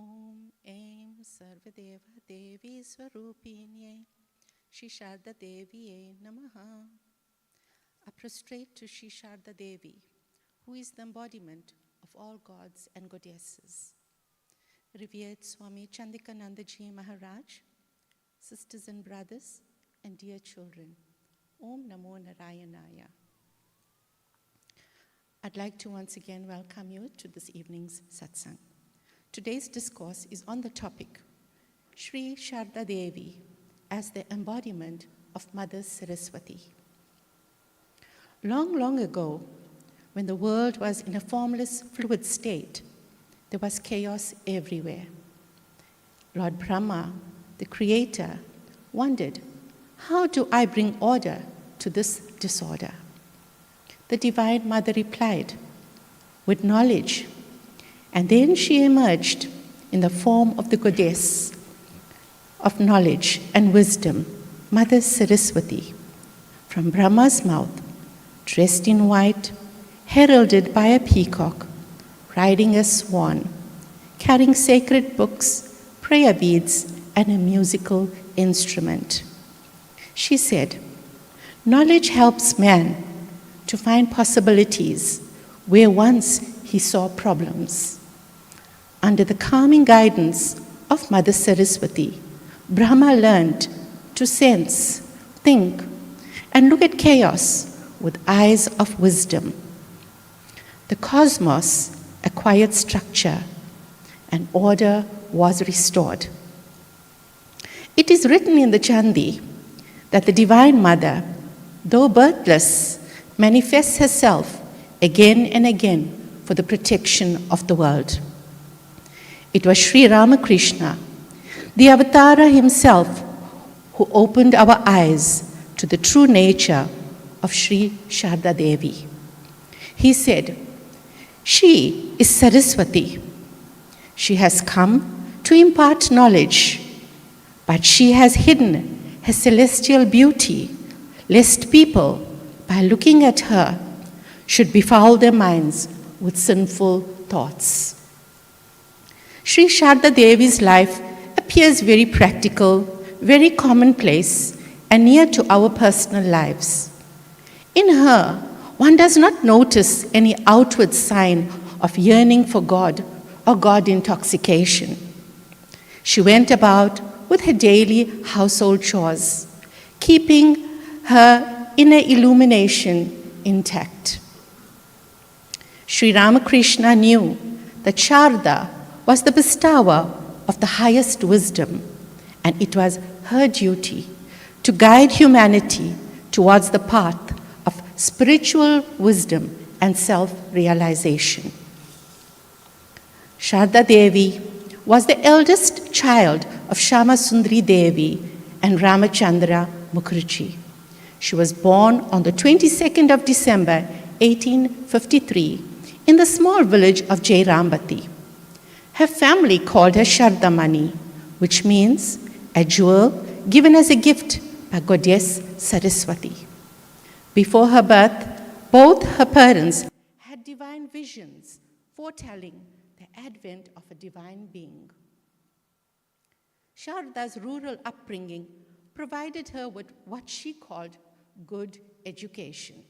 Om Aim Sarvadeva Devi Swarupinye Shri Sharda Devi Namaha. I prostrate to Shri Sharda Devi, who is the embodiment of all gods and goddesses. Revered Swami Chandikanandaji Maharaj, sisters and brothers, and dear children, Om Namo Narayanaya. I'd like to once again welcome you to this evening's satsang. Today's discourse is on the topic, Shri Sharda Devi as the embodiment of Mother Saraswati. Long, long ago, when the world was in a formless, fluid state, there was chaos everywhere. Lord Brahma, the creator, wondered, how do I bring order to this disorder? The Divine Mother replied, with knowledge. And then she emerged in the form of the goddess of knowledge and wisdom, Mother Saraswati, from Brahma's mouth, dressed in white, heralded by a peacock, riding a swan, carrying sacred books, prayer beads, and a musical instrument. She said, knowledge helps man to find possibilities where once he saw problems. Under the calming guidance of Mother Saraswati, Brahma learned to sense, think, and look at chaos with eyes of wisdom. The cosmos acquired structure, and order was restored. It is written in the Chandi that the Divine Mother, though birthless, manifests herself again and again for the protection of the world. It was Sri Ramakrishna, the Avatara himself, who opened our eyes to the true nature of Shri Sharda Devi. He said, she is Saraswati. She has come to impart knowledge, but she has hidden her celestial beauty, lest people, by looking at her, should befoul their minds with sinful thoughts. Shri Sharda Devi's life appears very practical, very commonplace, and near to our personal lives. In her, one does not notice any outward sign of yearning for God or God intoxication. She went about with her daily household chores, keeping her inner illumination intact. Sri Ramakrishna knew that Sharda was the bestower of the highest wisdom, and it was her duty to guide humanity towards the path of spiritual wisdom and self-realization. Sharda Devi was the eldest child of Shama Sundari Devi and Ramachandra Mukherjee. She was born on the 22nd of December, 1853, in the small village of Jairambati. Her family called her Shardamani, which means a jewel given as a gift by Goddess Saraswati. Before her birth, both her parents had divine visions foretelling the advent of a divine being. Sharda's rural upbringing provided her with what she called good education.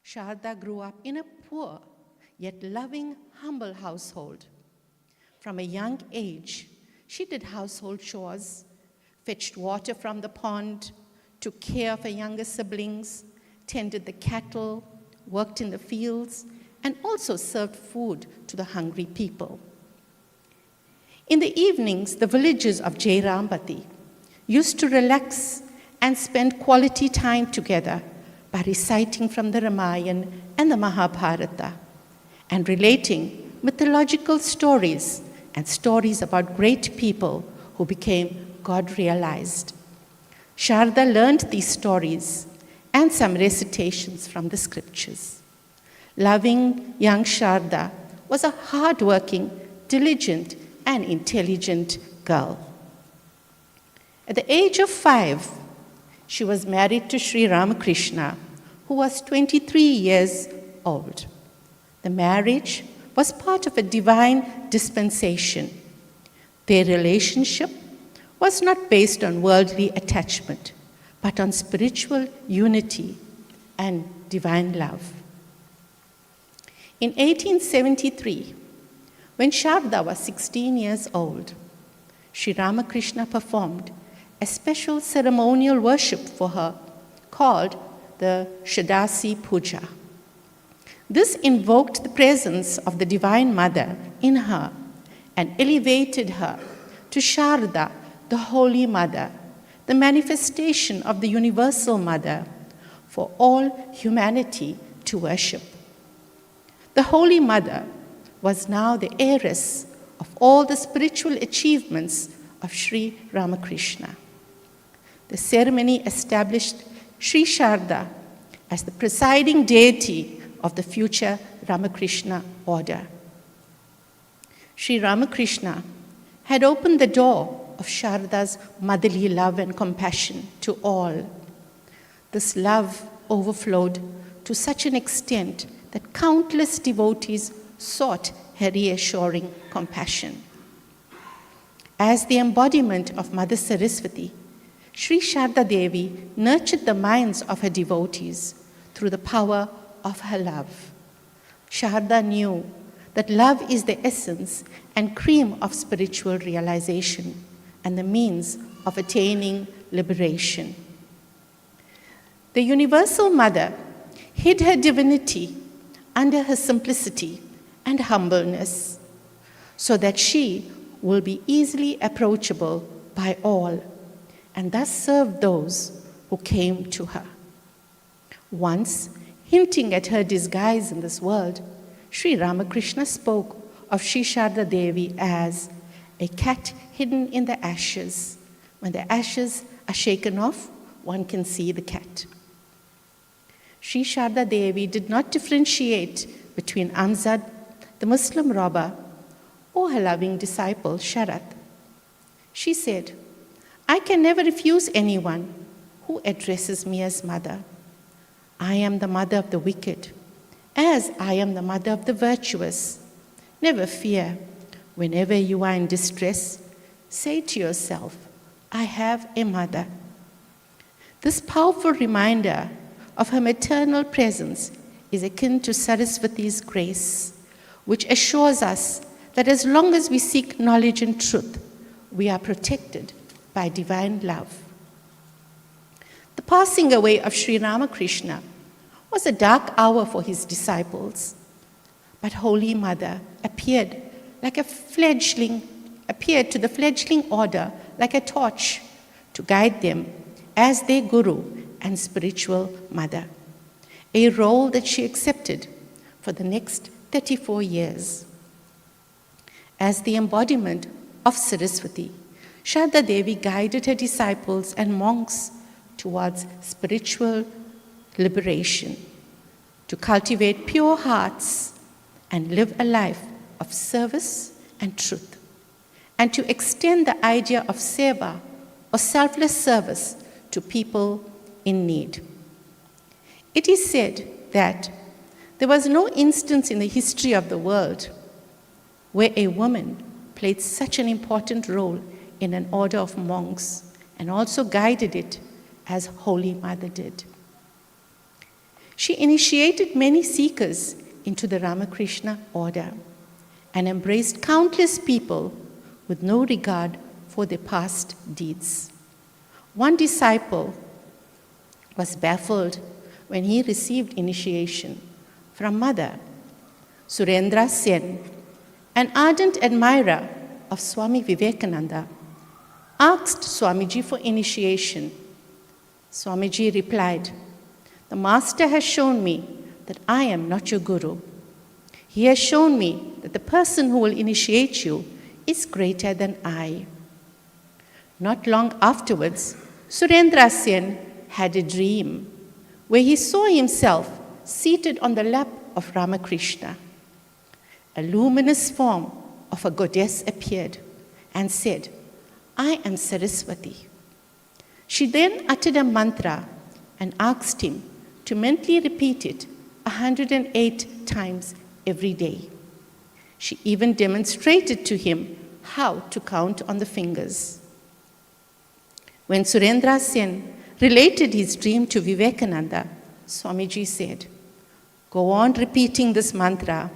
Sharda grew up in a poor yet loving, humble household. From a young age, she did household chores, fetched water from the pond, took care of her younger siblings, tended the cattle, worked in the fields, and also served food to the hungry people. In the evenings, the villagers of Jairambati used to relax and spend quality time together by reciting from the Ramayana and the Mahabharata and relating mythological stories and stories about great people who became God-realized. Sharda learned these stories and some recitations from the scriptures. Loving young Sharda was a hard-working, diligent, and intelligent girl. At the age of 5, she was married to Sri Ramakrishna, who was 23 years old. The marriage was part of a divine dispensation. Their relationship was not based on worldly attachment, but on spiritual unity and divine love. In 1873, when Sharda was 16 years old, Sri Ramakrishna performed a special ceremonial worship for her called the Shadasi Puja. This invoked the presence of the Divine Mother in her and elevated her to Sharda, the Holy Mother, the manifestation of the Universal Mother for all humanity to worship. The Holy Mother was now the heiress of all the spiritual achievements of Sri Ramakrishna. The ceremony established Sri Sharda as the presiding deity of the future Ramakrishna order. Sri Ramakrishna had opened the door of Sharda's motherly love and compassion to all. This love overflowed to such an extent that countless devotees sought her reassuring compassion. As the embodiment of Mother Saraswati, Sri Sharda Devi nurtured the minds of her devotees through the power of her love. Sharda knew that love is the essence and cream of spiritual realization and the means of attaining liberation. The Universal Mother hid her divinity under her simplicity and humbleness so that she will be easily approachable by all and thus serve those who came to her. Once, hinting at her disguise in this world, Sri Ramakrishna spoke of Sri Sharda Devi as a cat hidden in the ashes. When the ashes are shaken off, one can see the cat. Sri Sharda Devi did not differentiate between Amzad, the Muslim robber, or her loving disciple, Sharat. She said, "I can never refuse anyone who addresses me as mother. I am the mother of the wicked, as I am the mother of the virtuous. Never fear. Whenever you are in distress, say to yourself, I have a mother." This powerful reminder of her maternal presence is akin to Saraswati's grace, which assures us that as long as we seek knowledge and truth, we are protected by divine love. The passing away of Sri Ramakrishna was a dark hour for his disciples, but Holy Mother appeared to the fledgling order like a torch to guide them as their guru and spiritual mother, a role that she accepted for the next 34 years. As the embodiment of Saraswati, Sharda Devi guided her disciples and monks towards spiritual liberation, to cultivate pure hearts and live a life of service and truth, and to extend the idea of seva or selfless service to people in need. It is said that there was no instance in the history of the world where a woman played such an important role in an order of monks and also guided it as Holy Mother did. She initiated many seekers into the Ramakrishna order and embraced countless people with no regard for their past deeds. One disciple was baffled when he received initiation from Mother. Surendra Sen, an ardent admirer of Swami Vivekananda, asked Swamiji for initiation. Swamiji replied, "The Master has shown me that I am not your guru. He has shown me that the person who will initiate you is greater than I." Not long afterwards, Surendra Sen had a dream where he saw himself seated on the lap of Ramakrishna. A luminous form of a goddess appeared and said, "I am Saraswati." She then uttered a mantra and asked him to mentally repeat it 108 times every day. She even demonstrated to him how to count on the fingers. When Surendra Sen related his dream to Vivekananda, Swamiji said, "Go on repeating this mantra,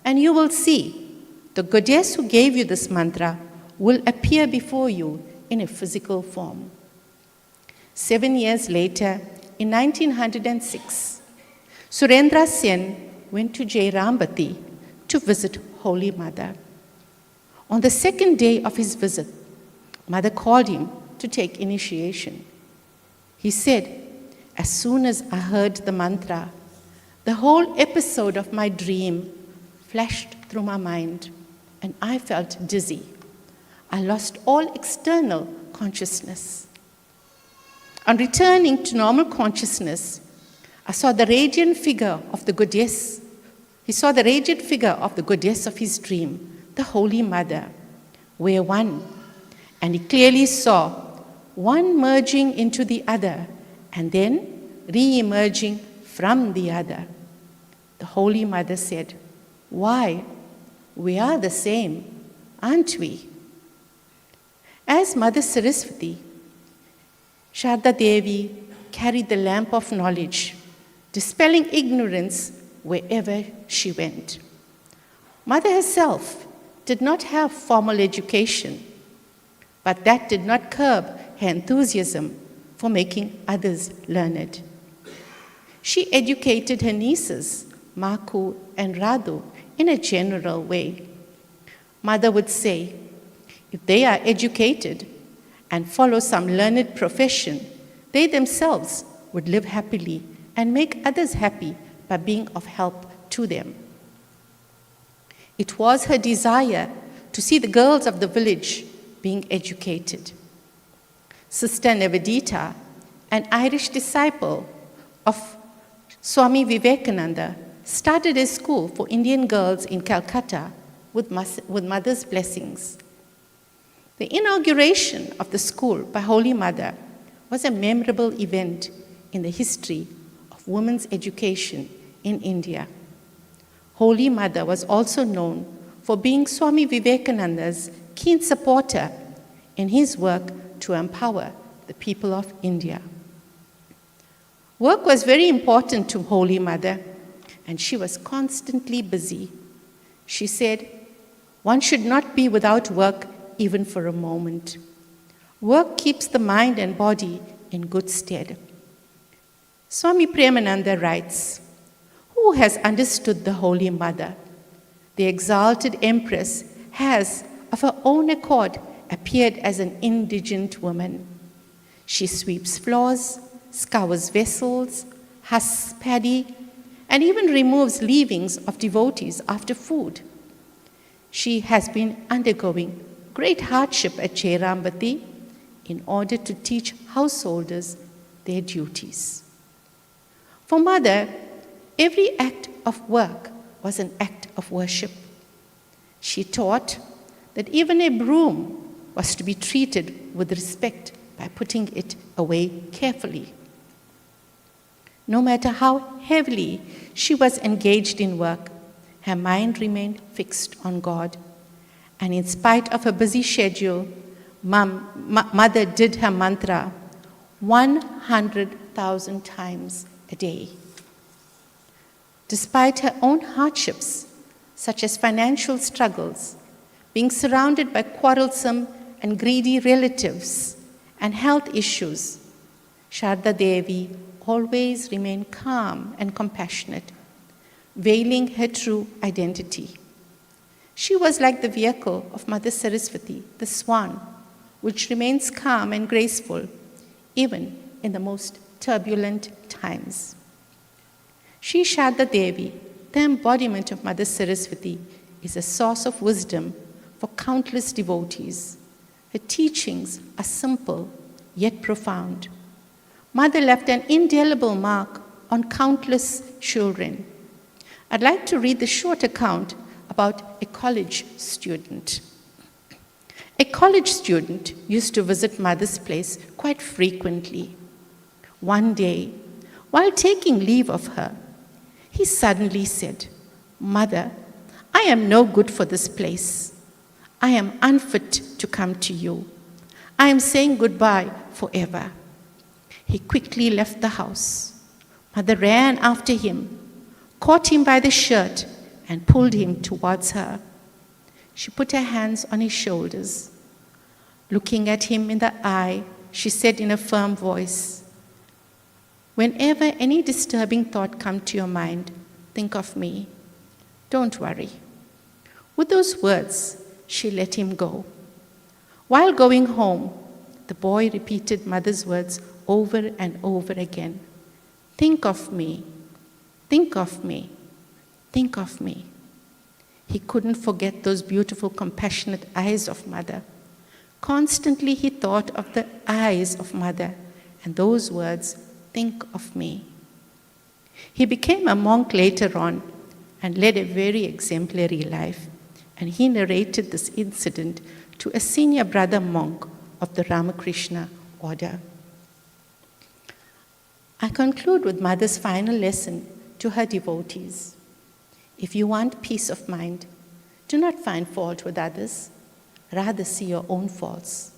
and you will see the goddess who gave you this mantra will appear before you in a physical form." 7 years later, in 1906, Surendra Sen went to Jairambati to visit Holy Mother. On the second day of his visit, Mother called him to take initiation. He said, "As soon as I heard the mantra, the whole episode of my dream flashed through my mind, and I felt dizzy. I lost all external consciousness. On returning to normal consciousness, I saw the radiant figure of the goddess. He saw the radiant figure of the goddess of his dream, the Holy Mother, were one, and he clearly saw one merging into the other and then re-emerging from the other. The Holy Mother said, 'Why? We are the same, aren't we?' As Mother Saraswati, Sharda Devi carried the lamp of knowledge, dispelling ignorance wherever she went. Mother herself did not have formal education, but that did not curb her enthusiasm for making others learned. She educated her nieces, Maku and Radhu, in a general way. Mother would say, if they are educated and follow some learned profession, they themselves would live happily and make others happy by being of help to them. It was her desire to see the girls of the village being educated. Sister Nivedita, an Irish disciple of Swami Vivekananda, started a school for Indian girls in Calcutta with Mother's blessings. The inauguration of the school by Holy Mother was a memorable event in the history of women's education in India. Holy Mother was also known for being Swami Vivekananda's keen supporter in his work to empower the people of India. Work was very important to Holy Mother, and she was constantly busy. She said, "One should not be without work even for a moment. Work keeps the mind and body in good stead." Swami Premananda writes, "Who has understood the Holy Mother? The exalted Empress has, of her own accord, appeared as an indigent woman. She sweeps floors, scours vessels, husks paddy, and even removes leavings of devotees after food. She has been undergoing great hardship at Jairambati in order to teach householders their duties." For Mother, every act of work was an act of worship. She taught that even a broom was to be treated with respect by putting it away carefully. No matter how heavily she was engaged in work, her mind remained fixed on God. And in spite of her busy schedule, Mother did her mantra 100,000 times a day. Despite her own hardships, such as financial struggles, being surrounded by quarrelsome and greedy relatives, and health issues, Sharda Devi always remained calm and compassionate, veiling her true identity. She was like the vehicle of Mother Saraswati, the swan, which remains calm and graceful, even in the most turbulent times. Sri Sharda Devi, the embodiment of Mother Saraswati, is a source of wisdom for countless devotees. Her teachings are simple, yet profound. Mother left an indelible mark on countless children. I'd like to read the short account about a college student. A college student used to visit Mother's place quite frequently. One day, while taking leave of her, he suddenly said, "Mother, I am no good for this place. I am unfit to come to you. I am saying goodbye forever. He quickly left the house. Mother ran after him, caught him by the shirt, and pulled him towards her. She put her hands on his shoulders. Looking at him in the eye, she said in a firm voice, "Whenever any disturbing thought comes to your mind, think of me. Don't worry." With those words, she let him go. While going home, the boy repeated Mother's words over and over again. "Think of me, think of me, think of me." He couldn't forget those beautiful, compassionate eyes of Mother. Constantly he thought of the eyes of Mother and those words, "Think of me." He became a monk later on and led a very exemplary life, and he narrated this incident to a senior brother monk of the Ramakrishna order. I conclude with Mother's final lesson to her devotees. If you want peace of mind, do not find fault with others, rather see your own faults.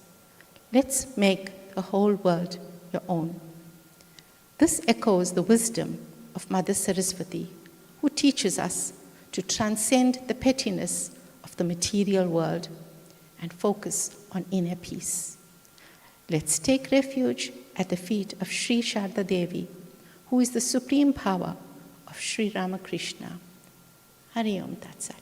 Let's make the whole world your own. This echoes the wisdom of Mother Saraswati, who teaches us to transcend the pettiness of the material world and focus on inner peace. Let's take refuge at the feet of Sri Sharda Devi, who is the supreme power of Sri Ramakrishna. Hari Om Tat Sat.